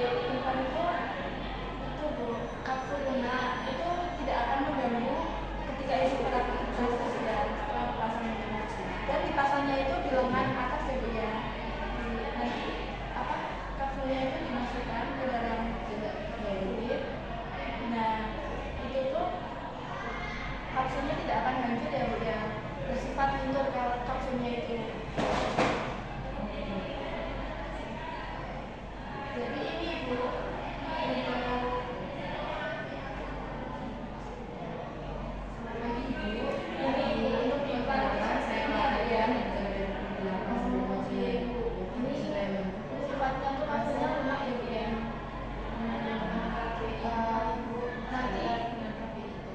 implan itu Bu, kapsul lunak itu tidak akan mengganggu ketika itu terapkan ya setelah pasangnya. Dan dipasangnya itu di lengan atas ya Bu ya. Nanti apa kapsulnya itu dimasukkan ke dalam kulit. Nah itu tuh kapsulnya tidak akan hancur ya Bu ya, bersifat lentur kalau kapsulnya itu. Jadi ini Bu untuk implan ini ada ya. Sifatnya tuh kapsulnya lunak ya Bu ya. Nanti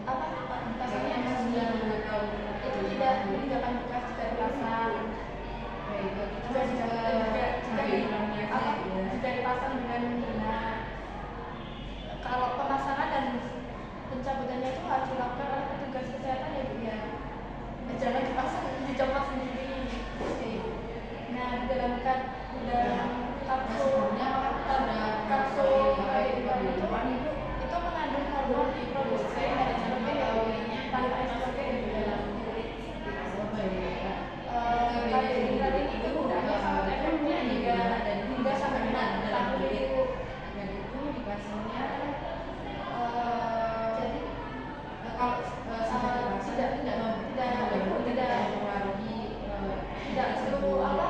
apa pasangnya itu tidak meninggalkan bekas jika dipasang. Jika dipasang dengan benar. Kalau pemasangan dan pencabutannya itu harus dilakukan oleh petugas kesehatan ya Bu ya. Jangan dipasang, dicopot sendiri. Nah di dalam kapsul itu mengandung hormon diproduksi dari estrogen ya Bu, tanpa estrogen di dalam kulit. Kandungan ini kegunaannya sangat efektif hingga sampai menang kulit. Dan itu dipasangnya Jadi tidak perlu apa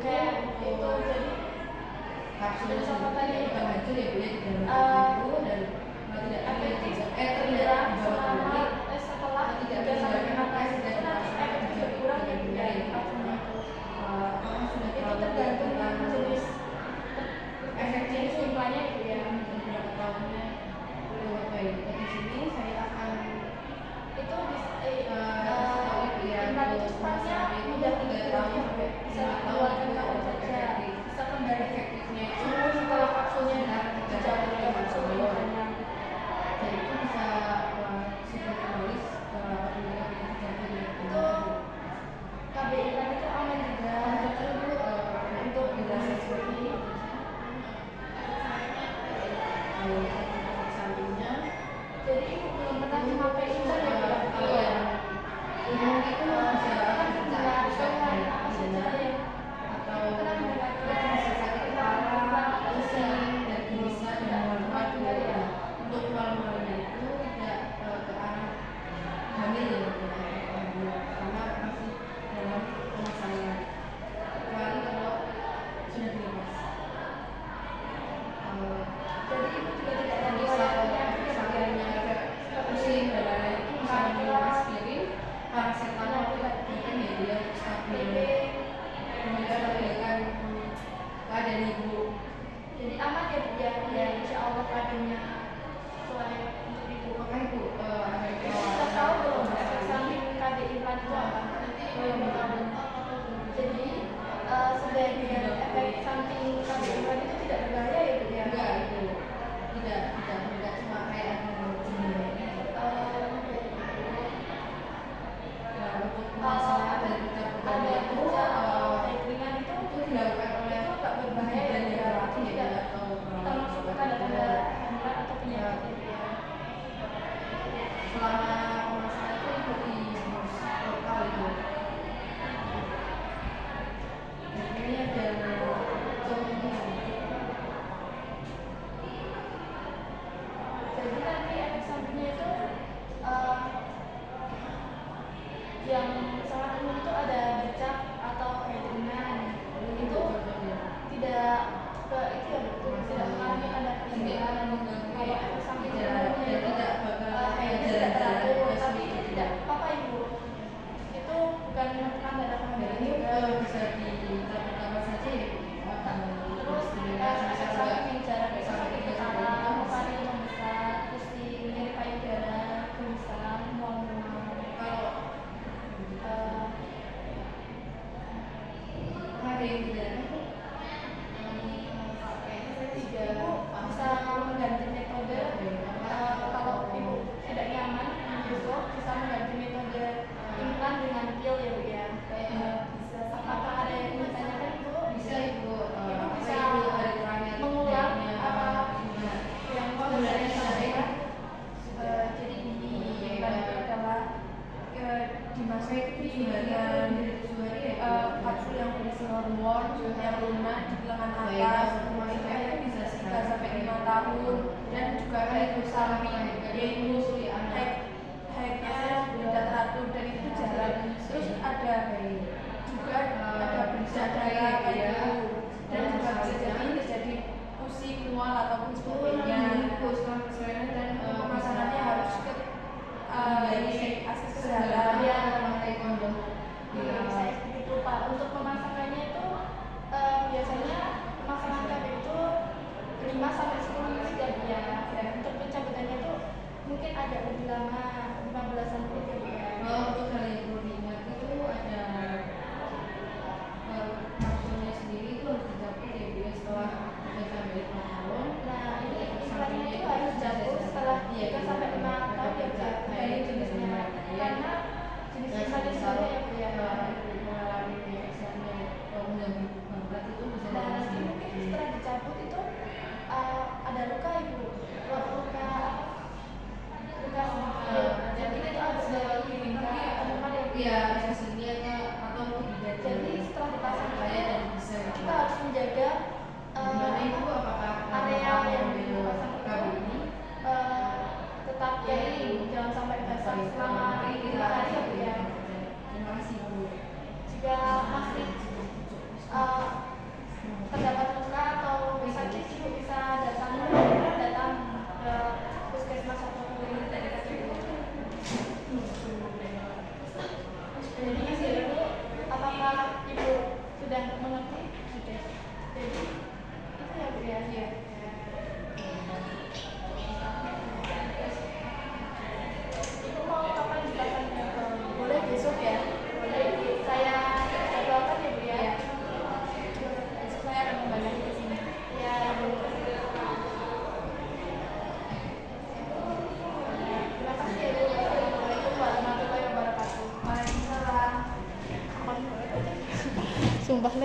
kayak itu jadi kapsul tadi bukan hancur ya Bu ya, dan tidak efektif terlihat di bawah kulit setelah 3 sampai 5 kali itu nanti efektif berkurang ya Bu ya kapsulnya itu. Itu tergantung jenis jenis implannya itu ya. Beberapa tahunnya baik. Di sini saya akan Itu implan implan itu sifatnya mudah dikeluarkan bisa dikeluarkan kapan saja, bisa kembali efektifnya itu setelah kapsulnya dijauh dari kapsulnya banyak. jadi itu bisa sudah menulis Itu KB implan itu aman juga untuk seperti sampingnya. jadi ibu belum pernah memakai implan ya Bu? Kalau yang umum itu bisa apa saja ya atau bisa sakit kepala, pusing, dan bisa dan mual-mual juga. Untuk mual-mualnya itu tidak ke arah hamil ya, karena masih dalam pemasangan. Kecuali kalau sudah dilepas. Jadi ibu juga tidak ada Misalnya pusing dan lain-lain itu bisa minum aspirin, paracetamol bukan ya dia stabil. Kemudian stabilkan keadaan ibu. Jadi aman ya Bu ya, insya Allah keadaannya sesuai untuk ibu. Makanya ibu ada Kita tahu belum efek samping KB implan itu apa? Belum tahu. Jadi sebagian efek samping KB implan itu tidak berbahaya ya Bu ya? enggak itu tidak cuma kayak untuk masalah dari ada itu ringan itu dilakukan oleh itu nggak berbahaya ya Bu ya? Tidak termasuk tanda-tanda kehamilan atau penyakit ya Bu ya? selama pemasangan itu ikuti protokol itu. Ini ada contohnya. Jadi nanti efek sampingnya itu yang sangat umum itu ada bercak atau keringan. Itu tidak ke itu ya betul tidak mengalami tanda kehamilan. Kalau efek sampingnya umumnya itu tidak teratur tapi itu tidak apa Ibu. Itu bukan menekan tanda kehamilan Ini juga. bisa dilakukan kapan saja ya. Terus efek samping yang jarang itu sakit kepala, nyeri membesar, pusing, nyeri payudara, gelisah, mual-mual. Kalau ada yang tidak Ibu bisa mengganti metode kalau ibu tidak nyaman besok bisa mengganti metode implan dengan pil ya Bu ya. Apakah ada yang ingin atas supaya bisa 3 sampai 5 tahun dan juga haid samping yaitu haidnya tidak teratur dan itu jarang. Terus ada juga ada berdarah kayak gitu dan juga bisa jadi pusing mual ataupun sebagainya. Dan pemasangannya harus ke dari akses kesehatan ya. Saya sedikit lupa untuk pemasangannya itu biasanya pemasangan KB itu 5 sampai 10 menit ya. Dan untuk pencabutannya itu mungkin agak lebih lama 15-an menit ya. Untuk hal yang perlu diingat itu ada maksudnya sendiri itu harus dicabut ya Bu ya setelah 3 sampai 5 tahun. Nah ini istilahnya itu harus dicabut setelah 3 sampai 5 tahun ya Bu, dari jenisnya. Karena jenis istilahnya sebenarnya ya Bu ya. Mengalami misalnya mengganggu berat itu bisa Nah nanti mungkin setelah dicabut itu ada luka Ibu, luka jadi itu harus diminta teman yang iya bisa sendiri atau tidak. jadi setelah dipasang saya dan bisa kita harus menjaga gimana itu apakah area yang dipasang kabel itu ini tetap kering, jangan sampai basah selama 5 hari ya Bu ya. terima kasih Bu. Jika masih terdapat luka atau sakit Ibu bisa datang ke puskesmas atau klinik terdekat Ibu. Jadi Ibu, apakah Ibu sudah mengerti? Sudah. Jadi itu ya Bu ya. Ibu mau kapan dipasangnya? Boleh besok ya. Boleh saya jadwalkan ya Bu ya. Besok saya akan kembali ke sini. Ya Bu. Terima kasih ya Bu. Assalamualaikum warahmatullahi wabarakatuh. Waalaikumsalam. Sumpah